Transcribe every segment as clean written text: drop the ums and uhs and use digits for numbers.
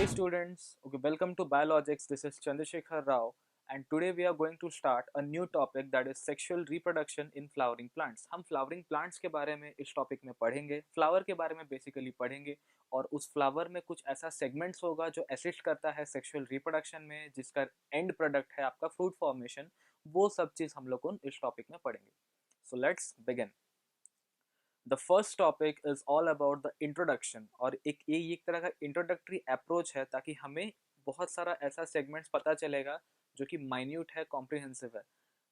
Hey students, okay, welcome to Biologics. This is Chandrasekhar Rao, and today we are going to start a new topic that is sexual reproduction in flowering plants. हम flowering plants के बारे में इस topic में पढ़ेंगे, flower के बारे में बेसिकली पढ़ेंगे और उस फ्लावर में कुछ ऐसा सेगमेंट्स होगा जो असिस्ट करता है सेक्सुअल रिप्रोडक्शन में, जिसका एंड प्रोडक्ट है आपका फ्रूट फॉर्मेशन। वो सब चीज़ हम लोग इस टॉपिक में पढ़ेंगे। So let's begin. The first topic is all about the introduction, और ये एक तरह का इंट्रोडक्टरी अप्रोच है ताकि हमें बहुत सारा ऐसा सेगमेंट्स पता चलेगा जो कि माइन्यूट है, कॉम्प्रिहेंसिव है।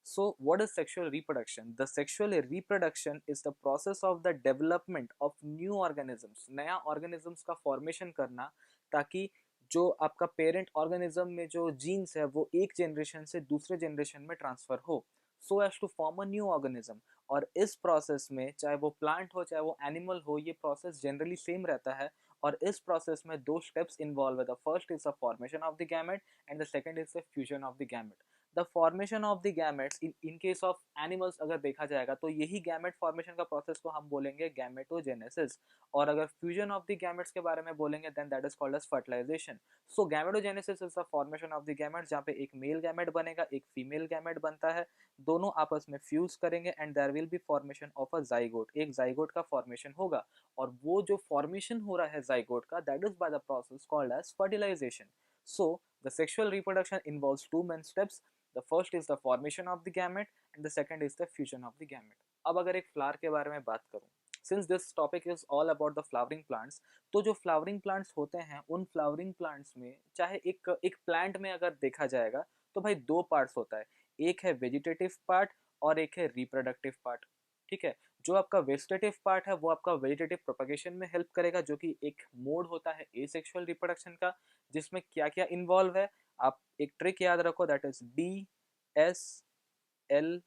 So what is sexual reproduction? The sexual reproduction is the process of the development of new organisms, नया ऑर्गेनिजम्स का फॉर्मेशन करना, ताकि जो आपका पेरेंट ऑर्गेनिज्म में जो जीन्स है वो एक जनरेशन से दूसरे जनरेशन में ट्रांसफर हो, so as to form a new organism. और इस प्रोसेस में चाहे वो प्लांट हो चाहे वो एनिमल हो, ये प्रोसेस जनरली सेम रहता है। और इस प्रोसेस में दो स्टेप्स इन्वॉल्व है। The first is the formation of the gamete and the second is the fusion of the gamete. The formation of the gametes in case of animals अगर देखा जाएगा तो यही गैमेट फॉर्मेशन का process को हम बोलेंगे गैमेटोजेनेसिस। और अगर फ्यूजन ऑफ द गैमेट्स के बारे में बोलेंगे then that is called as fertilisation. So gametogenesis is the formation of the gamete, जहाँ पे एक मेल गैमेट बनेगा, एक फीमेल गैमेट बनता है, दोनों आपस में फ्यूज करेंगे and there will be formation of a zygote. एक जाइगोट का फॉर्मेशन होगा, और वो जो फॉर्मेशन हो रहा है जाइगोट का, that is by the process called as fertilisation. So the sexual reproduction involves two main steps. The first is the formation of the gamete and the second is the fusion of the gamete. अब अगर एक flower के बारे में बात करूं, since this topic is all about the flowering plants, तो जो फ्लावरिंग प्लांट्स होते हैं उन फ्लावरिंग प्लांट्स में चाहे एक प्लांट में अगर देखा जाएगा तो भाई दो पार्ट्स होता है। एक है वेजिटेटिव पार्ट और एक है रिप्रोडक्टिव पार्ट। ठीक है, जो आपका वेजिटेटिव पार्ट है वो आपका वेजिटेटिव प्रोपगेशन में हेल्प करेगा, जो कि एक मोड होता है एसेक्सुअल रिप्रोडक्शन का, जिसमें क्या क्या इन्वॉल्व है। आप एक ट्रिक याद रखो, दैट इज DSLR।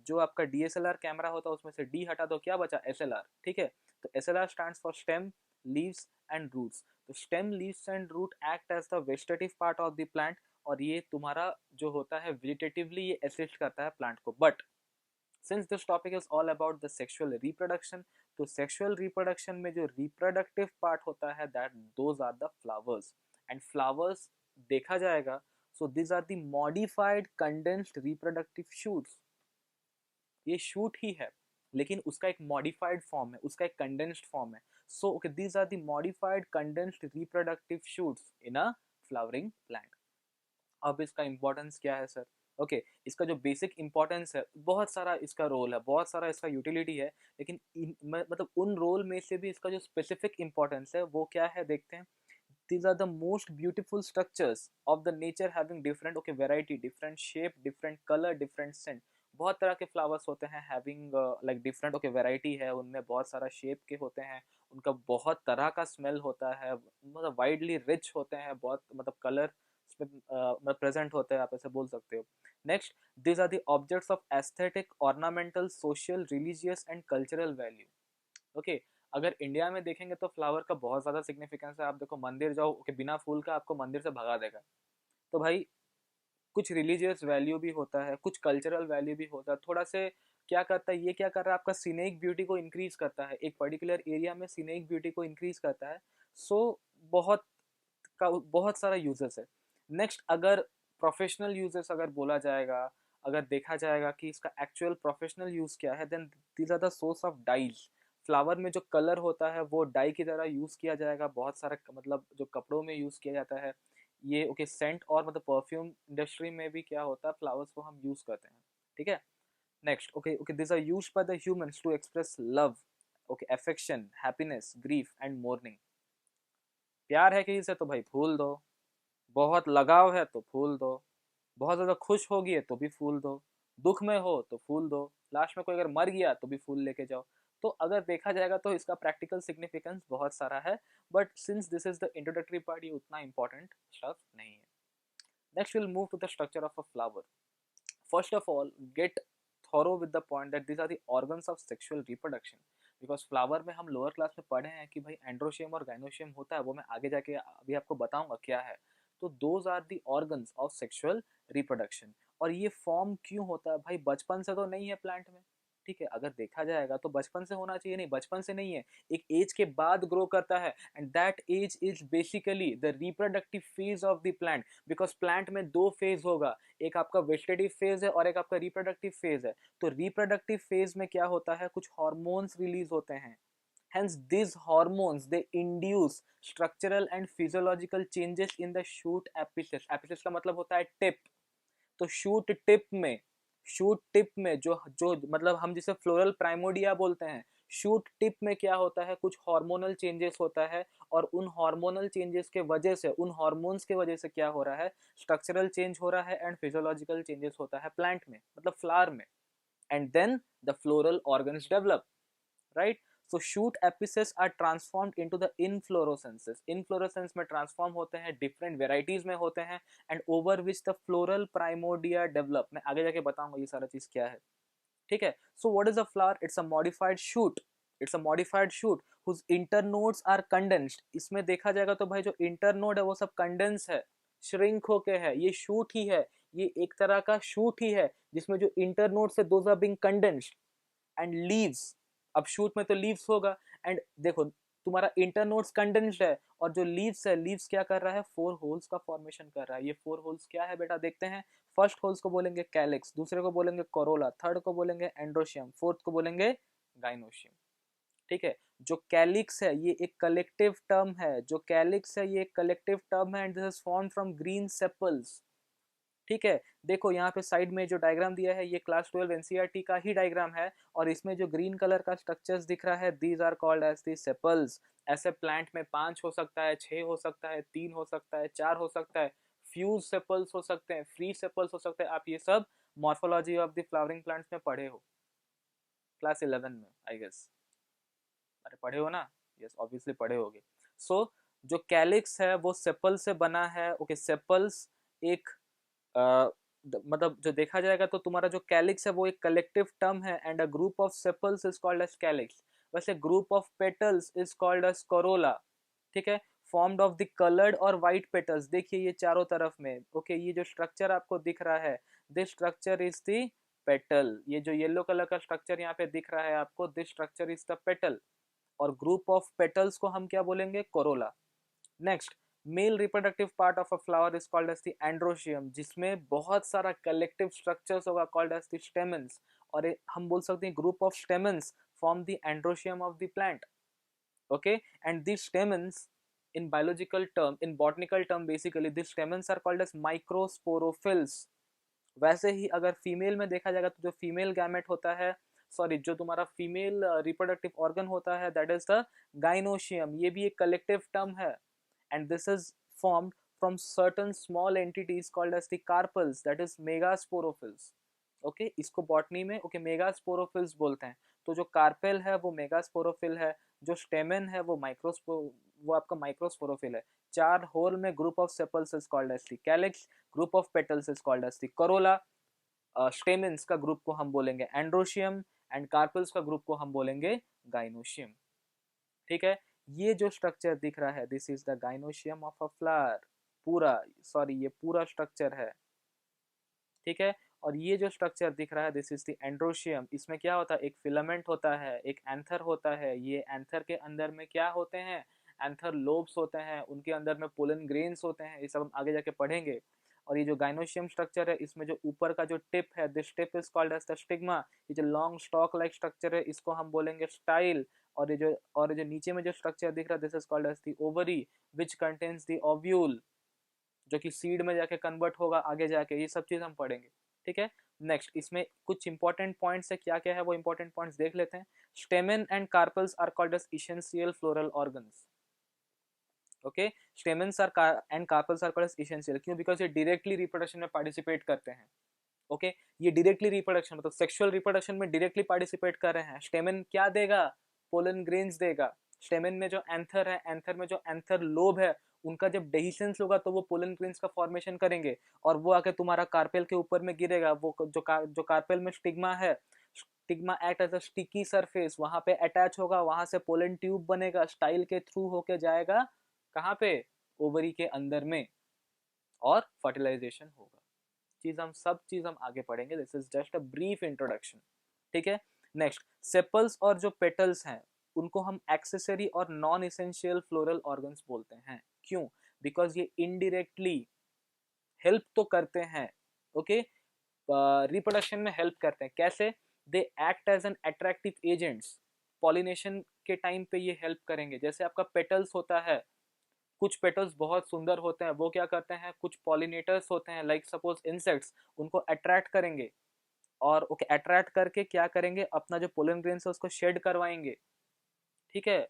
जो आपका DSLR कैमरा होता है उसमें से D हटा दो, क्या बचा? SLR। ठीक है, तो SLR stands for stem, leaves and roots. तो stem, leaves and root act as the vegetative part of the plant, और ये तुम्हारा जो होता है वेजिटेटिवली ये असिस्ट करता है प्लांट को। But since this topic is all about the sexual reproduction, तो सेक्सुअल रिप्रोडक्शन में जो रिप्रोडक्टिव पार्ट होता है that those are the flowers. And flowers देखा जाएगा, so this are the modified condensed reproductive shoots. ये शूट ही है लेकिन उसका एक मॉडिफाइड फॉर्म है, उसका एक कंडेंस्ड फॉर्म है। So okay, these are the modified condensed reproductive shoots in a flowering plant. अब इसका इंपॉर्टेंस क्या है सर? ओके, इसका जो बेसिक इंपॉर्टेंस है, बहुत सारा इसका रोल है, बहुत सारा इसका यूटिलिटी है, लेकिन मतलब उन रोल में से भी इसका जो स्पेसिफिक इंपॉर्टेंस है वो क्या है देखते हैं। These are the most beautiful structures of the nature having different okay variety, different shape, different color, different scent। बहुत तरह के फ्लावर्स होते हैं having like different okay variety है उनमें, बहुत सारा शेप के होते हैं, उनका बहुत तरह का स्मेल होता है, मतलब वाइडली रिच होते हैं, बहुत मतलब कलर मतलब प्रेजेंट होते हैं, आप ऐसे बोल सकते हो। Next, these are the objects of aesthetic, ornamental, social, religious and cultural value। Okay, अगर इंडिया में देखेंगे तो फ्लावर का बहुत ज़्यादा सिग्निफिकेंस है। आप देखो मंदिर जाओ कि बिना फूल का आपको मंदिर से भगा देगा। तो भाई कुछ रिलीजियस वैल्यू भी होता है, कुछ कल्चरल वैल्यू भी होता है। थोड़ा से क्या करता है, ये क्या कर रहा है, आपका सीनिक ब्यूटी को इंक्रीज करता है, एक पर्टिकुलर एरिया में सीनिक ब्यूटी को इंक्रीज करता है। सो बहुत बहुत सारा यूजेस है। नेक्स्ट, अगर प्रोफेशनल यूजेस अगर बोला जाएगा, अगर देखा जाएगा कि इसका एक्चुअल प्रोफेशनल यूज क्या है, then these are the source of dyes. Flower में जो कलर होता है वो डाई की तरह यूज किया जाएगा, बहुत सारा मतलब जो कपड़ों में यूज किया जाता है ये। ओके, सेंट और मतलब परफ्यूम इंडस्ट्री में भी क्या होता है, फ्लावर्स को हम यूज करते हैं। ठीक है, next, okay okay, this are used by the humans to express love, okay, affection, happiness, grief and mourning. प्यार है किसी से तो भाई फूल दो, बहुत लगाव है तो फूल दो, बहुत ज़्यादा खुश होगी है तो भी फूल दो, दुख में हो तो फूल दो, लास्ट में कोई अगर मर गया तो भी फूल लेके जाओ। तो अगर देखा जाएगा तो इसका प्रैक्टिकल सिग्निफिकेंस बहुत सारा है, but since this is the introductory part ये उतना इंपॉर्टेंट स्टफ नहीं है। Next will move to the structure of a flower. First of all get thorough with the point that these are the organs of sexual reproduction. Because flower में हम lower class में पढ़े हैं कि भाई androecium और गाइनोशियम होता है, वो मैं आगे जाके अभी आपको बताऊंगा क्या है। तो those are the organs of sexual reproduction. और ये फॉर्म क्यों होता है भाई? बचपन से तो नहीं है प्लांट में, ठीक है, अगर देखा जाएगा तो बचपन से होना चाहिए, नहीं बचपन से नहीं है, एक एज के बाद ग्रो करता है, and that as is basically the reproductive phase of the plant, because plant में दो फेज होगा, एक आपका वेजिटेटिव फेज है और एक आपका रिप्रोडक्टिव फेज है। तो रिप्रोडक्टिव फेज में क्या होता है, कुछ हार्मोन्स रिलीज होते हैं, hence these hormones they induce structural and physiological changes in the shoot apices, apices का मतलब होता है टिप, तो शूट टिप में जो जो मतलब हम जिसे फ्लोरल प्राइमोडिया बोलते हैं, शूट टिप में क्या होता है, कुछ हार्मोनल चेंजेस होता है, और उन हार्मोनल चेंजेस के वजह से, उन हार्मोन्स के वजह से क्या हो रहा है, स्ट्रक्चरल चेंज हो रहा है एंड फिजियोलॉजिकल चेंजेस होता है प्लांट में, मतलब फ्लावर में, and then the floral organs develop, right. So shoot apices are transformed into the inflorescences, inflorescence में transform होते हैं, different varieties में होते हैं, and over which the floral primordia develop, मैं आगे जाके बताऊंगा ये सारा चीज क्या है, ठीक है। So what is a flower? It's a modified shoot, it's a modified shoot whose internodes are condensed, इसमें देखा जाएगा तो भाई जो internode है वो सब condense है, shrink होके है, ये shoot ही है, ये एक तरह का shoot ही है जिसमें जो internode से those are being condensed and leaves, अब शूट में तो लीव्स होगा, एंड देखो तुम्हारा इंटरनोड्स कंडेंस्ड है, और जो लीव्स है, लीव्स क्या कर रहा है, 4 होल्स का फॉर्मेशन कर रहा है। ये 4 होल्स क्या है बेटा, देखते हैं। फर्स्ट होल्स को बोलेंगे कैलिक्स, दूसरे को बोलेंगे कोरोला, थर्ड को बोलेंगे एंड्रोशियम, फोर्थ को बोलेंगे गाइनोशियम, ठीक है। जो कैलिक्स है ये एक कलेक्टिव टर्म है, जो कैलिक्स है ये एक कलेक्टिव टर्म है, and this is formed from green sepals, ठीक है। देखो यहाँ पे साइड में जो डायग्राम दिया है ये क्लास 12 एनसीईआरटी का ही डायग्राम है, और इसमें जो ग्रीन कलर का स्ट्रक्चर्स दिख रहा है, these are called as the sepals. ऐसे प्लांट में 5 हो सकता है, 6 हो सकता है, 3 हो सकता है, 4 हो सकता है, फ्यूज सेपल्स हो सकते हैं, फ्री सेपल्स हो सकते हैं। आप ये सब morphology of the flowering plants में पढ़े हो क्लास 11 में, आई गेस। अरे पढ़े हो ना, यस ऑब्वियसली पढ़े होगे। सो जो कैलिक्स है वो सेपल से बना है, ओके। सेपल्स एक मतलब जो देखा जाएगा तो तुम्हारा जो कैलिक्स है वो एक कलेक्टिव टर्म है, and a group of sepals is called as calyx. वैसे group of petals is called as corolla, ठीक है। फॉर्म्ड ऑफ द कलर्ड और वाइट पेटल्स, देखिए ये चारों तरफ में, ओके। ये जो स्ट्रक्चर आपको दिख रहा है, this structure is the petal, ये जो येलो कलर का स्ट्रक्चर यहाँ पे दिख रहा है आपको, this structure is the petal, और ग्रुप ऑफ पेटल्स को हम क्या बोलेंगे, corolla. Next, male reproductive part of a flower is called as the androecium, जिसमें बहुत सारा कलेक्टिव स्ट्रक्चर्स होगा कॉल्ड एज द स्टेमन्स, और हम बोल सकते हैं group of stamens form the androecium of the plant, okay. And these stamens in biological term, in botanical term basically these stamens are called as microsporophylls। वैसे ही अगर female में देखा जाएगा तो जो फीमेल गैमेट होता है, सॉरी जो तुम्हारा फीमेल रिप्रोडक्टिव ऑर्गन होता है, दैट इज द गाइनोशियम, ये भी एक कलेक्टिव टर्म है, and this is formed from certain small entities called as the carpels, that is megasporophylls, okay। इसको बॉटनी में ओके मेगास्पोरोफिल्स बोलते हैं। तो जो कार्पेल है वो मेगास्पोरोफिल है, जो स्टेमेन है वो वो आपका माइक्रोस्पोरोफिल है। 4 होल में group of sepals is called as the calyx, group of petals is called as the corolla, stamens का ग्रुप को हम बोलेंगे एंड्रोशियम, एंड कार्पेल्स का ग्रुप को हम बोलेंगे गाइनोशियम, ठीक है। ये जो स्ट्रक्चर दिख रहा है, this is the gynoecium of a flower, पूरा, सॉरी ये पूरा स्ट्रक्चर है, ठीक है। और ये जो स्ट्रक्चर दिख रहा है, दिस इज द एंड्रोशियम, इसमें क्या होता है, एक फिलामेंट होता है, एक एंथर होता है, ये एंथर के अंदर में क्या होते हैं, एंथर लोब्स होते हैं, उनके अंदर में पोलन ग्रेन्स होते हैं, ये सब हम आगे जाके पढ़ेंगे। और ये जो गाइनोशियम स्ट्रक्चर है, इसमें जो ऊपर का जो टिप है, this tip is called as the stigma, ये जो लॉन्ग स्टॉक लाइक स्ट्रक्चर है इसको हम बोलेंगे स्टाइल, और ये जो नीचे में जो स्ट्रक्चर दिख रहा है, this is called as the ovary which contains the ovule, जो कि सीड में जाके कन्वर्ट होगा आगे जाके, ये सब चीज हम पढ़ेंगे, ठीक है। नेक्स्ट, इसमें कुछ इंपॉर्टेंट पॉइंट्स है, क्या क्या है वो इंपॉर्टेंट पॉइंट्स देख लेते हैं। Stamen and carpels are called as essential floral organs, okay. Stamens are and carpels are called as essential, क्यों, बिकॉज ये डायरेक्टली रिप्रोडक्शन में पार्टिसिपेट करते हैं, ओके। ये डायरेक्टली रिप्रोडक्शन मतलब सेक्सुअल रिप्रोडक्शन में डायरेक्टली पार्टिसिपेट कर रहे हैं। स्टेमन क्या देगा, पोलन ग्रेन्स देगा। स्टेमन में जो एंथर है, एंथर में जो एंथर लोब है, उनका जब डेहिसेंस होगा तो वो पोलन ग्रेन्स का फॉर्मेशन करेंगे, और वो आके तुम्हारा कार्पेल के ऊपर में गिरेगा। वो जो कार्पेल में स्टिग्मा है, stigma act as a sticky surface, वहां पे अटैच होगा, वहां से पोलन ट्यूब बनेगा, स्टाइल के थ्रू होके जाएगा कहाँ पे, ओवरी के अंदर में, और फर्टिलाइजेशन होगा। चीज हम सब चीज हम आगे पढ़ेंगे, this is just a brief introduction, ठीक है। नेक्स्ट, सेपल्स और जो पेटल्स हैं उनको हम एक्सेसरी और नॉन इसेंशियल फ्लोरल ऑर्गन्स बोलते हैं। क्यों? बिकॉज ये इनडायरेक्टली हेल्प तो करते हैं, ओके, रिप्रोडक्शन में हेल्प करते हैं। कैसे? They act as an attractive agents, pollination के टाइम पे ये हेल्प करेंगे। जैसे आपका पेटल्स होता है, कुछ पेटल्स बहुत सुंदर होते हैं, वो क्या करते हैं, कुछ पॉलिनेटर्स होते हैं लाइक सपोज इंसेक्ट्स, उनको अट्रैक्ट करेंगे और ओके अट्रैक्ट करके क्या करेंगे, अपना जो पोलन ग्रेन है उसको शेड करवाएंगे, ठीक है,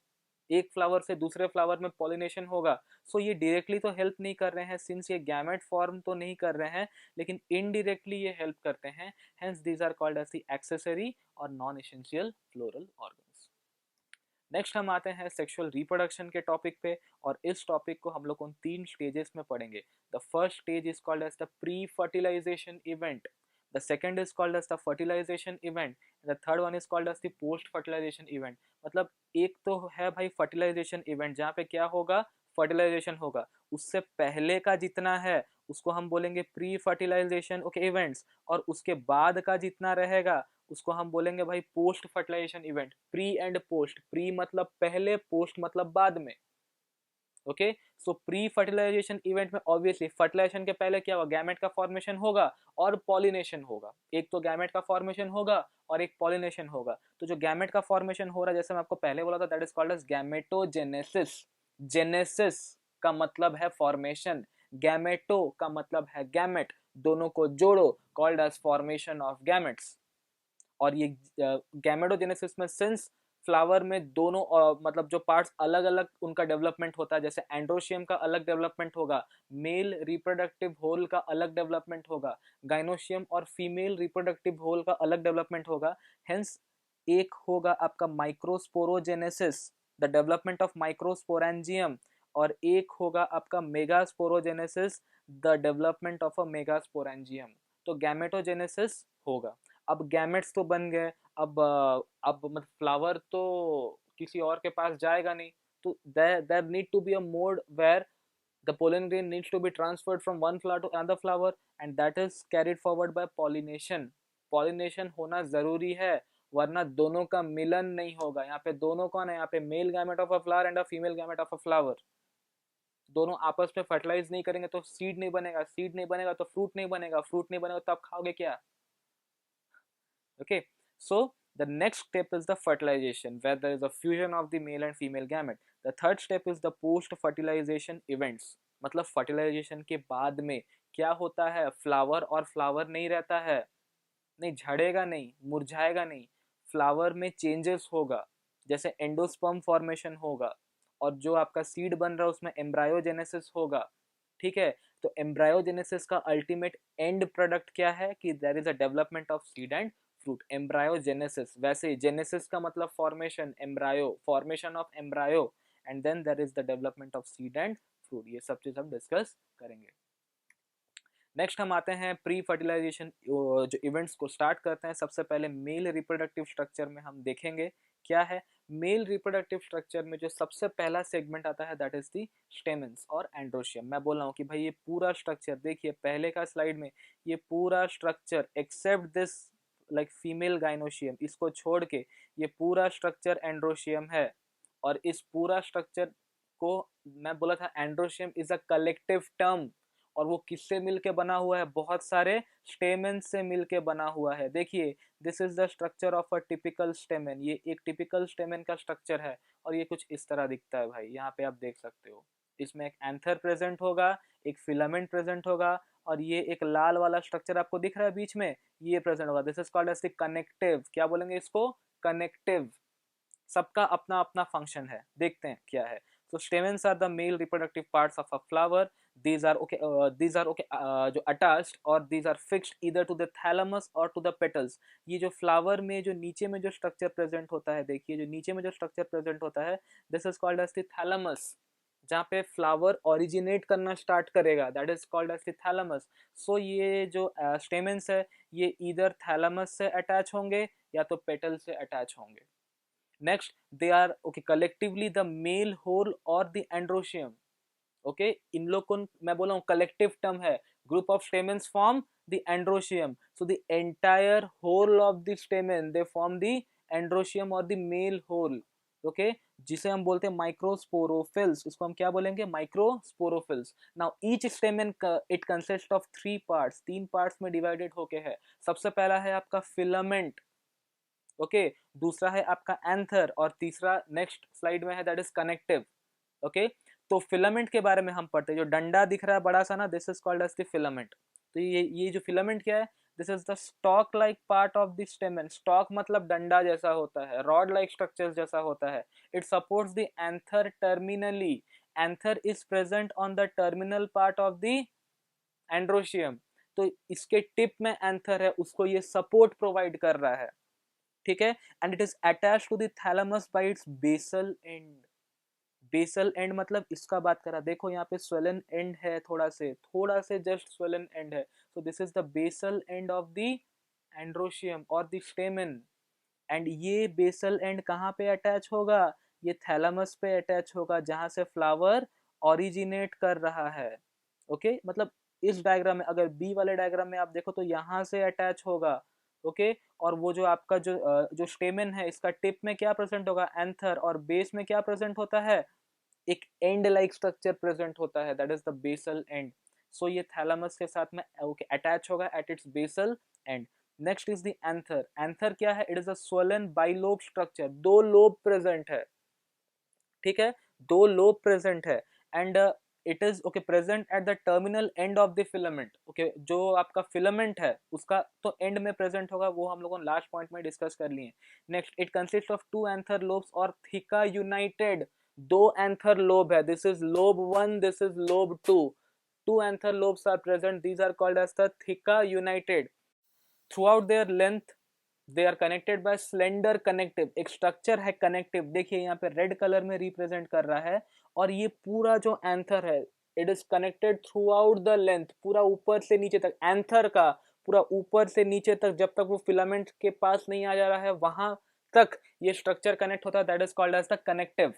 एक फ्लावर से दूसरे फ्लावर में पॉलिनेशन होगा। सो ये डायरेक्टली तो हेल्प नहीं कर रहे हैं सिंस ये गैमेट फॉर्म तो नहीं कर रहे हैं, लेकिन इनडायरेक्टली ये हेल्प करते हैं, hence these are called as the accessory और non essential floral organs. Next हम आते हैं सेक्सुअल रिप्रोडक्शन के टॉपिक पे, और इस टॉपिक को हम लोग उन 3 स्टेजेस में पढ़ेंगे। The first stage is called as the pre fertilisation event, the second is called as the fertilization event, and the third one is called as the post fertilization event। मतलब एक तो है भाई फर्टिलाइजेशन इवेंट जहाँ पे क्या होगा, fertilisation होगा, उससे पहले का जितना है उसको हम बोलेंगे प्री फर्टिलाइजेशन ओके इवेंट्स, और उसके बाद का जितना रहेगा उसको हम बोलेंगे भाई post fertilisation event. Pre and post, pre मतलब पहले, पोस्ट मतलब बाद में, okay. So pre fertilisation event में ऑब्वियसली फर्टिलाइजेशन के पहले क्या होगा, गैमेट का फॉर्मेशन होगा और पॉलिनेशन होगा। एक तो गैमेट का फॉर्मेशन होगा और एक पॉलिनेशन होगा। तो जो गैमेट का फॉर्मेशन हो रहा है, जैसे मैं आपको पहले बोला था, that is called as gametogenesis. Genesis का मतलब है फॉर्मेशन, गैमेटो का मतलब है गैमेट, दोनों को जोड़ो, called as formation of gametes. और ये गैमेटोजेनेसिस में सिंस फ्लावर में दोनों मतलब जो पार्ट्स अलग अलग उनका डेवलपमेंट होता है, जैसे एंड्रोशियम का अलग डेवलपमेंट होगा, मेल रिप्रोडक्टिव होल का अलग डेवलपमेंट होगा, गाइनोशियम और फीमेल रिप्रोडक्टिव होल का अलग डेवलपमेंट होगा। हेंस एक होगा आपका microsporogenesis, the development of microsporangium, और एक होगा आपका megasporogenesis, the development of a megasporangium. तो गैमेटोजेनेसिस होगा। अब गैमेट्स तो बन गए, अब मतलब फ्लावर तो किसी और के पास जाएगा नहीं, तो there need to be a mode where the pollen grain needs to be transferred from one flower to another flower, and that is carried forward by pollination। pollination होना जरूरी है, वरना दोनों का मिलन नहीं होगा। यहाँ पे दोनों कौन है, यहाँ पे male gamete of a flower and a female gamete of a flower, दोनों आपस में फर्टिलाइज नहीं करेंगे तो सीड नहीं बनेगा, सीड नहीं बनेगा तो फ्रूट नहीं बनेगा, फ्रूट नहीं बनेगा तो आप खाओगे क्या, okay। So the next step is the fertilization, where there is a fusion of the male and female gamete। the third step is the post fertilization events, मतलब फर्टिलाइजेशन के बाद में क्या होता है, फ्लावर और फ्लावर नहीं रहता है, नहीं झड़ेगा नहीं, मुरझाएगा नहीं, फ्लावर में चेंजेस होगा, जैसे एंडोस्पर्म फॉर्मेशन होगा, और जो आपका सीड बन रहा है उसमें एम्ब्रायोजेनेसिस होगा, ठीक है। तो एम्ब्रायोजेनेसिस का अल्टीमेट एंड प्रोडक्ट क्या है कि there is a development of seed and fruit, embryogenesis. वैसे जेनेसिस का मतलब formation, embryo, formation of embryo, and then there is the development of seed and fruit. ये सब चीज हम डिस्कस करेंगे। नेक्स्ट हम आते हैं प्री फर्टिलाइजेशन जो इवेंट्स को स्टार्ट करते हैं। सबसे पहले मेल रिप्रोडक्टिव स्ट्रक्चर में हम देखेंगे क्या है। मेल रिप्रोडक्टिव स्ट्रक्चर में जो सबसे पहला सेगमेंट आता है दैट इज दी स्टेमेंस और एंड्रोशियम। मैं बोल रहा हूँ कि भाई ये पूरा स्ट्रक्चर देखिए पहले का स्लाइड में, ये पूरा structure except this like female gynoecium, इसको छोड़ के ये पूरा स्ट्रक्चर एंड्रोशियम है। और इस पूरा स्ट्रक्चर को मैं बोला था androecium is a collective term, और वो किससे मिलके बना हुआ है, बहुत सारे स्टेमेन से मिलके बना हुआ है। देखिए this is the structure of a typical stamen, ये एक टिपिकल स्टेमेन का स्ट्रक्चर है, और ये कुछ इस तरह दिखता है भाई, यहाँ पे आप देख सकते हो। इसमें एक एंथर प्रेजेंट होगा, एक फिलामेंट प्रेजेंट होगा, और ये एक लाल वाला स्ट्रक्चर आपको दिख रहा है बीच में, ये प्रेजेंट होगा। This is called as the connective, क्या बोलेंगे इसको, कनेक्टिव। सबका अपना अपना फंक्शन है, देखते हैं क्या है। So stamens are the male reproductive parts of a flower। These are okay, जो attached और these are fixed either to the thalamus or to the petals। ये जो flower में जो नीचे में जो structure present होता है, देखिए जो नीचे में जो structure present होता है, this is called as the thalamus। जहाँ पे flower originate करना start करेगा, that is called as the thalamus। So ये जो stamens है, ये either thalamus से attach होंगे या तो petal से attach होंगे। Next, they are okay collectively the male whole or the androecium। okay, इन लोग को मैं बोला हूँ collective term है, group of stamens form the androecium। so the entire whole of the stamen they form the androecium और the mail whole, okay, जिसे हम बोलते हैं माइक्रोस्पोरोफिल्स, इसको हम क्या बोलेंगे, microsporophylls. Now each स्टेमन it consist of 3 parts, 3 parts में डिवाइडेड होके है। सबसे पहला है आपका फिलामेंट, ओके, दूसरा है आपका एंथर, और तीसरा नेक्स्ट स्लाइड में है दैट इज कनेक्टिव, ओके। तो फिलामेंट के बारे में हम पढ़ते हैं, जो डंडा दिख रहा है बड़ा सा ना, this is called as the filament. तो ये जो फिलामेंट क्या है, this is the stalk like part of the stamen, stalk मतलब डंडा जैसा होता है, रॉड लाइक स्ट्रक्चर जैसा होता है। It supports the anther terminally, anther is present on the terminal part of the androecium, तो इसके टिप में एंथर है, उसको ये सपोर्ट प्रोवाइड कर रहा है, ठीक है। And it is attached to the thalamus by its basal end, basal end मतलब इसका बात करा, देखो यहाँ पे स्वेलन एंड है, थोड़ा से जस्ट स्वेलन एंड है, so this is the basal end of the androecium और द स्टेमन। एंड ये बेसल एंड कहाँ पे अटैच होगा, ये थैलेमस पे अटैच होगा, जहां से फ्लावर ओरिजिनेट कर रहा है, ओके। मतलब इस डायग्राम में, अगर बी वाले डायग्राम में आप देखो तो यहाँ से अटैच होगा, ओके। और वो जो आपका जो स्टेमन है, इसका टिप में क्या प्रेजेंट होगा, एंथर, और बेस में क्या प्रेजेंट होता है, एक एंड लाइक स्ट्रक्चर प्रेजेंट होता है, that is the basal end. So ये थैलेमस के साथ में ओके अटैच होगा at its basal end. Next is the anther, anther क्या है, it is a swollen bilobe structure, 2 lobe present है, ठीक है, 2 लोब प्रेजेंट है। And it is okay present at the terminal end of the filament, okay, जो आपका filament है उसका तो एंड में प्रेजेंट होगा, वो हम लोगों ने लास्ट पॉइंट में डिस्कस कर लिए। Next, it consist of 2 anther lobes और थिका यूनाइटेड, 2 एंथर लोब है, this is lobe 1, this is lobe 2, 2 anther lobes are present, these are called as the theca united, throughout their length they are connected by slender connective, एक structure है connective, देखिए यहाँ पे red colour में represent कर रहा है, और ये पूरा जो एंथर है it is connected through out the length, पूरा ऊपर से नीचे तक, एंथर का पूरा ऊपर से नीचे तक, जब तक वो फिलामेंट के पास नहीं आ जा रहा है वहां तक ये स्ट्रक्चर कनेक्ट होता है, that is called as the connective,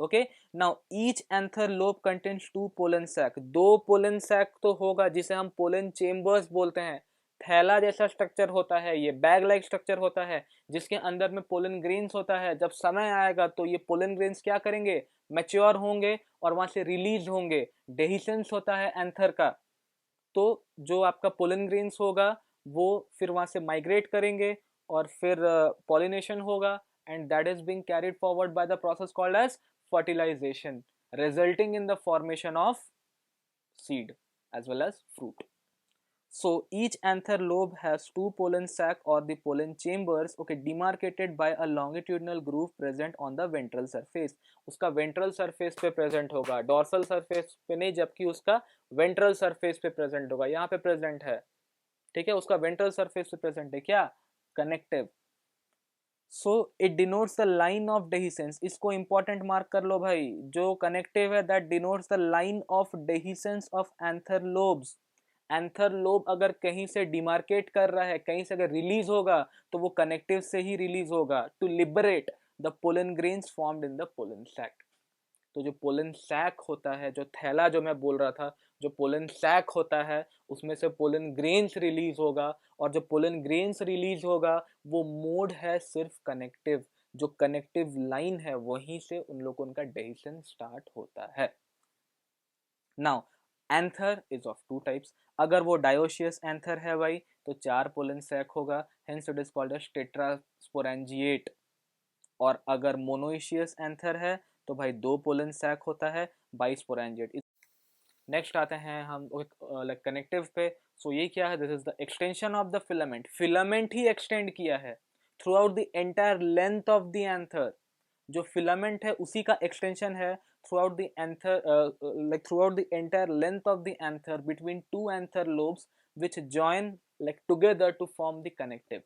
okay. Now each anther lobe contains 2 pollen sac, 2 pollen sac तो होगा, जिसे हम पोलन चेम्बर्स बोलते हैं, थैला जैसा स्ट्रक्चर होता है, ये बैग लाइक स्ट्रक्चर होता है, जिसके अंदर में पोलन ग्रेन्स होता है। जब समय आएगा तो ये पोलन ग्रेन्स क्या करेंगे, मैच्योर होंगे और वहां से रिलीज होंगे, डेहिसेंस होता है एंथर का, तो जो आपका पोलन ग्रेन्स होगा वो फिर वहां से माइग्रेट करेंगे और फिर पॉलिनेशन होगा, and that is being carried forward by the process called as fertilization, resulting in the formation of seed as well as fruit. So each anther lobe has 2 pollen sac or the pollen chambers, okay, demarcated by a longitudinal groove present on the ventral surface. उसका ventral surface पे present होगा, dorsal surface पे नहीं, जबकि उसका ventral surface पे present होगा, यहाँ पे present है, ठीक है, उसका ventral surface पे present है क्या, connective। So it denotes the line of dehiscence, इसको इंपॉर्टेंट मार्क कर लो भाई, जो कनेक्टिव है that denotes the line of dehiscence of anther lobes, anther lobe अगर कहीं से डिमार्केट कर रहा है, कहीं से अगर रिलीज होगा तो वो कनेक्टिव से ही रिलीज होगा, to liberate the pollen grains formed in the pollen sac. तो जो पोलन सैक होता है, जो थैला जो मैं बोल रहा था, जो पोलन सैक होता है उसमें से पोलन ग्रेन्स रिलीज होगा, और जो पोलन ग्रेन्स रिलीज होगा वो मोड है सिर्फ कनेक्टिव, जो कनेक्टिव लाइन है वहीं से उन लोगों का डेहिसन स्टार्ट होता है। Now anther is of 2 types, अगर वो डायोशियस एंथर है भाई तो 4 पोलन सैक होगा, hence it is called as tetrasporangiate, और अगर मोनोइशियस एंथर है तो भाई 2 पोलन सैक होता है, बाइस्पोरेंजिएट। नेक्स्ट आते हैं हम लाइक कनेक्टिव पे। सो ये क्या है, this is the extension of the filament, filament ही एक्सटेंड किया है throughout the entire length of the anther, जो फिलामेंट है उसी का एक्सटेंशन है throughout the anther, like throughout the entire length of the anther between 2 anther lobes which join like together to form the connective,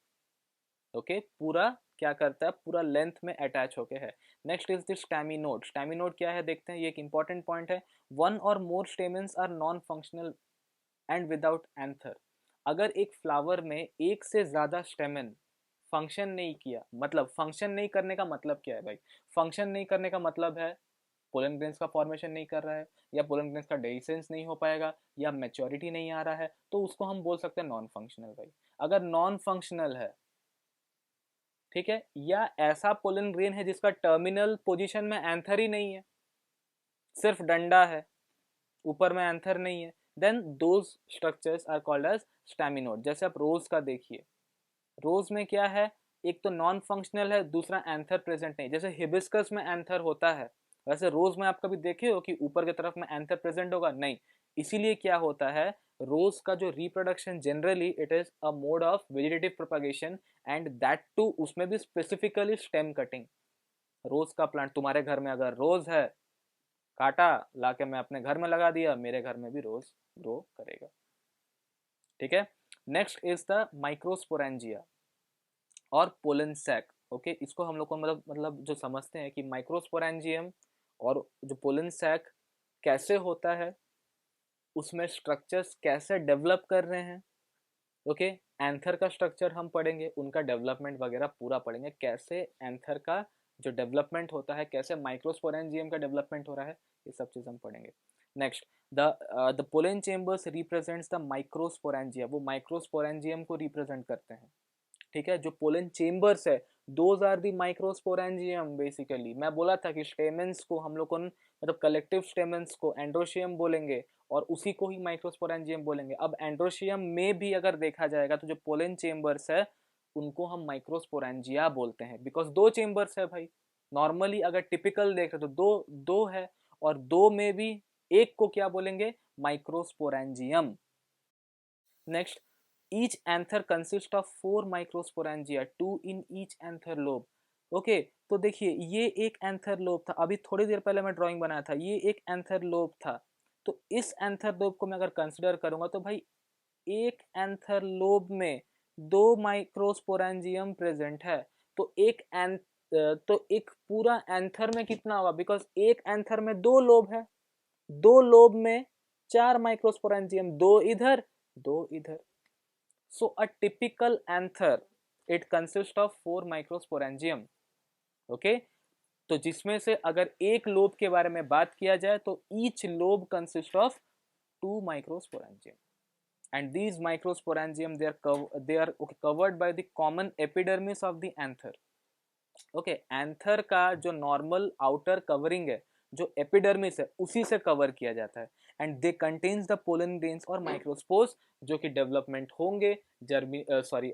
okay, पूरा क्या करता है, पूरा लेंथ में अटैच होके है। Next is the staminode, staminode क्या है देखते हैं, ये एक इंपॉर्टेंट पॉइंट है। 1 और more stamens are non functional and without anther, अगर एक फ्लावर में एक से ज्यादा स्टेमन फंक्शन नहीं किया, मतलब फंक्शन नहीं करने का मतलब क्या है भाई, फंक्शन नहीं करने का मतलब है पोलन ग्रेन्स का फॉर्मेशन नहीं कर रहा है, या पोलन ग्रेन्स का डेहिसेंस नहीं हो पाएगा, या मैच्योरिटी नहीं आ रहा है, तो उसको हम बोल सकते हैं नॉन फंक्शनल भाई। अगर नॉन फंक्शनल है, ठीक है, या ऐसा पोलन ग्रेन है जिसका टर्मिनल पोजीशन में एंथर ही नहीं है, सिर्फ डंडा है, ऊपर में एंथर नहीं है, then those structures are called as staminode. जैसे आप रोज का देखिए, रोज में क्या है, एक तो नॉन फंक्शनल है, दूसरा एंथर प्रेजेंट नहीं। जैसे हिबिस्कस में एंथर होता है, वैसे रोज में आप कभी देखे हो कि ऊपर की तरफ में एंथर प्रेजेंट होगा? नहीं। इसीलिए क्या होता है, रोज का जो reproduction generally it is a mode of vegetative propagation, and that too उसमें भी स्पेसिफिकली स्टेम कटिंग। रोज का प्लांट, तुम्हारे घर में अगर रोज है, काटा लाके मैं अपने घर में लगा दिया, मेरे घर में भी रोज ग्रो करेगा। ठीक है, नेक्स्ट इज द माइक्रोस्पोरेंजिया और पोलन सैक। ओके, इसको हम लोग को मतलब जो समझते हैं कि माइक्रोस्पोरेंजियम और जो पोलन सैक कैसे होता है, उसमें स्ट्रक्चर्स कैसे डेवलप कर रहे हैं। ओके, एंथर का स्ट्रक्चर हम पढ़ेंगे, उनका डेवलपमेंट वगैरह पूरा पढ़ेंगे, कैसे एंथर का जो डेवलपमेंट होता है, कैसे माइक्रोस्पोरेंजियम का डेवलपमेंट हो रहा है, ये सब चीज़ हम पढ़ेंगे। Next, the pollen chambers represents the microsporangia, वो माइक्रोस्पोरेंजियम को रिप्रेजेंट करते हैं। ठीक है, जो पोलन चेम्बर्स है, those are the microsporangium basically. मैं बोला था कि स्टेमेंस को हम लोग को मतलब कलेक्टिव स्टेमेंस को एंड्रोशियम बोलेंगे और उसी को ही माइक्रोस्पोरेंजियम बोलेंगे। अब एंड्रोशियम में भी अगर देखा जाएगा तो जो पोलन चेम्बर्स है उनको हम माइक्रोस्पोरेंजिया बोलते हैं, बिकॉज दो चेम्बर्स है भाई। नॉर्मली अगर टिपिकल देख रहे तो दो दो है, और दो में भी एक को क्या बोलेंगे, microsporangium. Next, each anther consists of 4 microsporangia, 2 in each anther lobe. Okay, तो देखिए ये एक एंथर लोब था, अभी थोड़ी देर पहले मैं ड्राइंग बनाया था, ये एक एंथर लोब था। तो इस एंथर लोब को मैं अगर कंसिडर करूंगा तो भाई एक एंथर लोब में 2 माइक्रोस्पोरेंजियम प्रेजेंट है। तो एक पूरा एंथर में कितना होगा, बिकॉज एक एंथर में 2 लोब है, 2 लोब में 4 माइक्रोस्पोरेंजियम, 2 इधर 2 इधर। So a typical anther it consists of 4 microsporangium. Okay, तो जिसमें से अगर एक लोब के बारे में बात किया जाए तो each lobe consists of 2 microsporangium, and these microsporangium they are okay, covered by the common epidermis of the anther. Okay, anther का जो नॉर्मल आउटर कवरिंग है, जो एपिडर्मिस है, उसी से कवर किया जाता है, and they contains the pollen grains और माइक्रोस्पोर्स, जो कि डेवलपमेंट होंगे,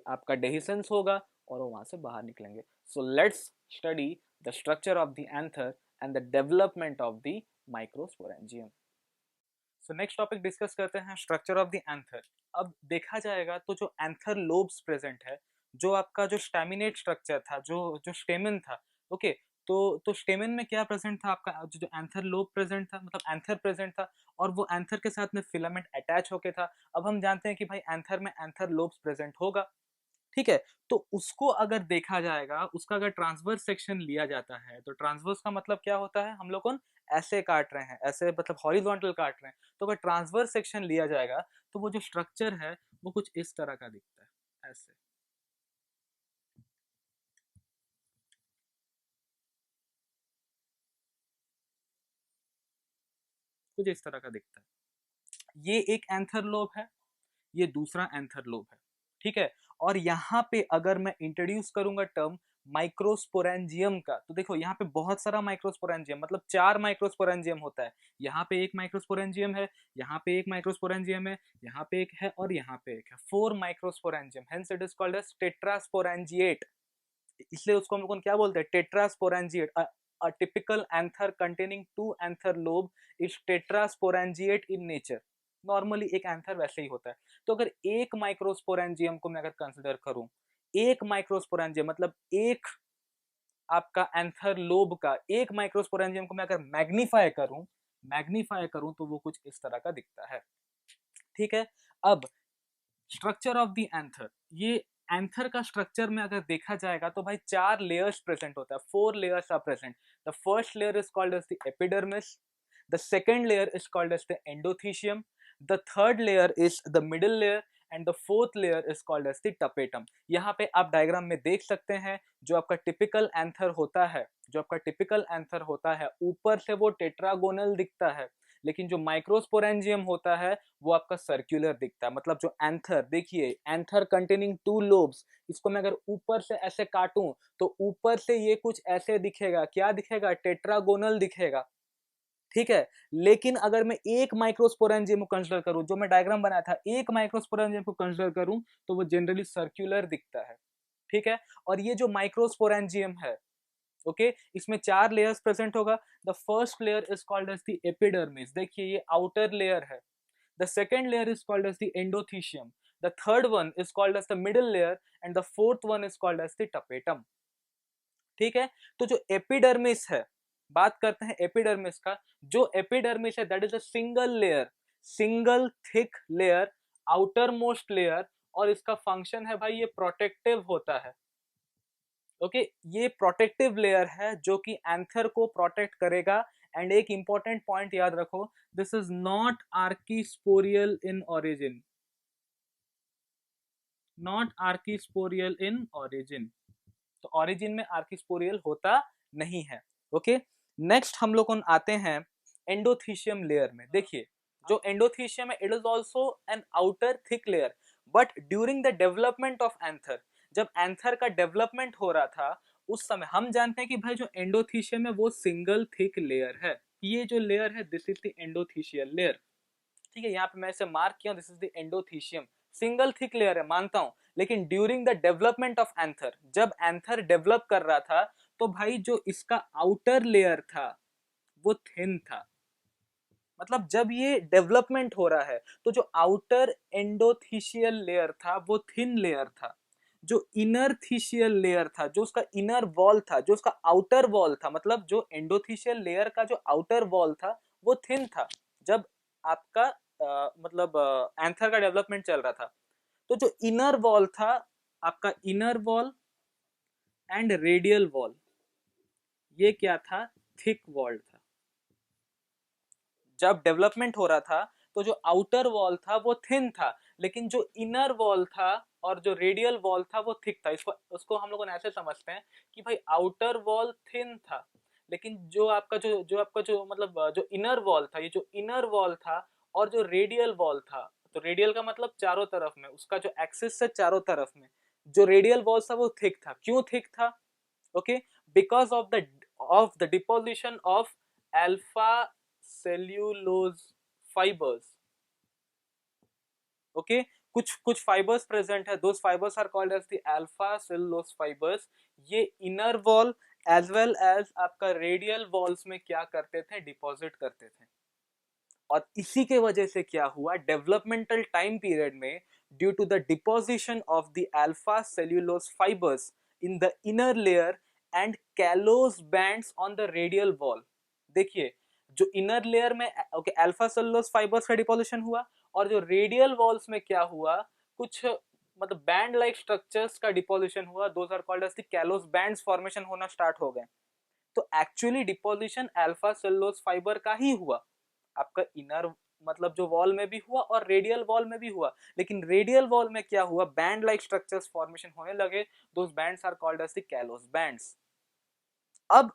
आपका डेहिसेंस होगा और वो वहां से बाहर निकलेंगे। So let's study the structure of the anther and the development of the microsporangium. So next topic discuss करते हैं स्ट्रक्चर ऑफ द एंथर। अब देखा जाएगा तो जो एंथर लोब्स प्रेजेंट है, जो आपका जो स्टैमिनेट स्ट्रक्चर था, जो स्टेमन था, ओके, तो स्टेमन में क्या प्रेजेंट था, आपका जो एंथर लोब प्रेजेंट था, मतलब एंथर प्रेजेंट था, और वो एंथर के साथ में फिलामेंट अटैच होके था। अब हम जानते हैं कि भाई एंथर में एंथर लोब्स प्रेजेंट होगा, ठीक है। तो उसको अगर देखा जाएगा, उसका अगर ट्रांसवर्स सेक्शन लिया जाता है, तो ट्रांसवर्स का मतलब क्या होता है, हम लोग कौन ऐसे काट रहे हैं, ऐसे मतलब हॉरिजॉन्टल काट रहे हैं। तो अगर ट्रांसवर्स सेक्शन लिया जाएगा तो वो जो स्ट्रक्चर है वो कुछ इस तरह का दिखता है, ऐसे कुछ इस तरह का दिखता है। ये एक एंथर लोब है, ये दूसरा एंथर लोब है, ठीक है। और यहाँ पे अगर मैं इंट्रोड्यूस करूंगा टर्म माइक्रोस्पोरेंजियम का, तो देखो यहाँ पे बहुत सारा माइक्रोस्पोरेंजियम, मतलब 4 माइक्रोस्पोरेंजियम होता है। यहाँ पे एक माइक्रोस्पोरेंजियम है, यहाँ पे एक माइक्रोस्पोरेंजियम है, यहाँ पे एक है, और यहाँ पे एक है, 4 microsporangium, hence it is called as tetrasporangiate. इसलिए उसको हम लोग क्या बोलते हैं, tetrasporangiate. A typical anther containing 2 anther lobe is tetrasporangiate in nature. Normally एक एंथर वैसे ही होता है। तो अगर एक माइक्रोस्पोरेंजियम को मैं अगर कंसिडर करूं, एक माइक्रोस्पोरेंजियम मतलब एक आपका एंथर लोब का एक माइक्रोस्पोरेंजियम को मैं अगर मैग्नीफाई करूं तो वो कुछ इस तरह का दिखता है, ठीक है। अब स्ट्रक्चर ऑफ द एंथर, ये एंथर का स्ट्रक्चर में अगर देखा जाएगा तो भाई 4 लेयर्स प्रेजेंट होता है, 4 layers are present. The first layer is called as the epidermis, the second layer is called as the endothecium, the third layer is the middle layer, and the fourth layer is called as the tapetum. यहाँ पे आप diagram में देख सकते हैं, जो आपका typical anther होता है, जो आपका टिपिकल एंथर होता है, ऊपर से वो टेट्रागोनल दिखता है, लेकिन जो माइक्रोस्पोरेंजियम होता है वो आपका सर्कुलर दिखता है। मतलब जो एंथर, देखिए एंथर कंटेनिंग 2 लोब्स, इसको मैं अगर ऊपर से ऐसे काटूं तो ऊपर से ये कुछ ऐसे दिखेगा, क्या दिखेगा, टेट्रागोनल दिखेगा, ठीक है। लेकिन अगर मैं एक माइक्रोस्पोरेंजियम को कंसीडर करूं, जो मैं डायग्राम बनाया था, एक माइक्रोस्पोरेंजियम को कंसीडर करूं तो वो जनरली सर्कुलर दिखता है, ठीक है। और ये जो माइक्रोस्पोरेंजियम है, ओके, इसमें 4 लेयर्स प्रेजेंट होगा। The first layer is called as the epidermis, देखिए ये आउटर लेयर है। The second layer is called as the endothecium, the third one is called as the middle layer and the fourth one is called as the tapetum, ठीक है। तो जो epidermis है, बात करते हैं एपिडर्मिस का। जो एपिडर्मिस है that is a single layer, single thick layer, outer most layer, और इसका फंक्शन है भाई ये प्रोटेक्टिव होता है, ओके। ये प्रोटेक्टिव लेयर है जो कि एंथर को प्रोटेक्ट करेगा। एंड एक इंपॉर्टेंट पॉइंट याद रखो, this is not archesporial in origin, not archesporial in origin. तो ओरिजिन में आर्किस्पोरियल होता नहीं है, ओके। नेक्स्ट हम लोग आते हैं एंडोथीशियम लेयर में। देखिए जो एंडोथीशियम है it is also an outer thick layer, but during the development of anther, जब एंथर का डेवलपमेंट हो रहा था उस समय हम जानते हैं कि भाई जो एंडोथीशियम है वो सिंगल थिक लेयर है। ये जो लेयर है दिस इज द एंडोथीशियल लेयर, ठीक है। यहाँ पे मैं इसे मार्क किया, this is the endothecium, single thick layer है मानता हूं। लेकिन during the development of anther, जब एंथर डेवलप कर रहा था तो भाई जो इसका आउटर लेयर था वो थिन था। मतलब जब ये डेवलपमेंट हो रहा है तो जो आउटर एंडोथीशियल लेयर था वो थिन लेयर था, जो इनर थीशियल लेयर था, जो उसका इनर वॉल था, जो उसका आउटर वॉल था, मतलब जो एंडोथीशियल लेयर का जो आउटर वॉल था वो थिन था जब आपका मतलब एंथर का डेवलपमेंट चल रहा था। तो जो इनर वॉल था, आपका inner wall and radial wall, ये क्या था, थिक वॉल था। जब डेवलपमेंट हो रहा था तो जो आउटर वॉल था वो थिन था, लेकिन जो इनर वॉल था और जो रेडियल वॉल था वो थिक था। इसको उसको हम लोग ऐसे समझते हैं कि भाई आउटर वॉल थिन था, लेकिन जो आपका जो आपका जो मतलब जो इनर वॉल था, ये जो इनर वॉल था और जो रेडियल वॉल था, तो रेडियल का मतलब चारों तरफ में, उसका जो एक्सिस से चारों तरफ में जो रेडियल वॉल था वो थिक था। क्यों थिक था, okay, because of the deposition of alpha cellulose fibres, okay. कुछ कुछ फाइबर्स प्रेजेंट है, those fibres are called as the alpha cellulose fibres. ये inner wall as well as आपका रेडियल वॉल्स में क्या करते थे, डिपॉजिट करते थे। और इसी के वजह से क्या हुआ, डेवलपमेंटल टाइम पीरियड में, due to the deposition of the alpha cellulose fibres in the inner layer and callose bands on the radial wall, देखिए जो इनर लेयर में ओके अल्फा सेल्यूलोज फाइबर्स का डिपोजिशन हुआ और जो रेडियल वॉल्स में क्या हुआ, कुछ मतलब बैंड लाइक स्ट्रक्चर्स का डिपोजिशन हुआ, those are called as the callose bands formation होना स्टार्ट हो गए। तो actually deposition alpha cellulose fibre का ही हुआ, आपका इनर मतलब जो वॉल में भी हुआ और रेडियल वॉल में भी हुआ। लेकिन रेडियल वॉल में क्या हुआ, बैंड लाइक स्ट्रक्चर्स फॉर्मेशन होने लगे, those bands are called as the callose bands. अब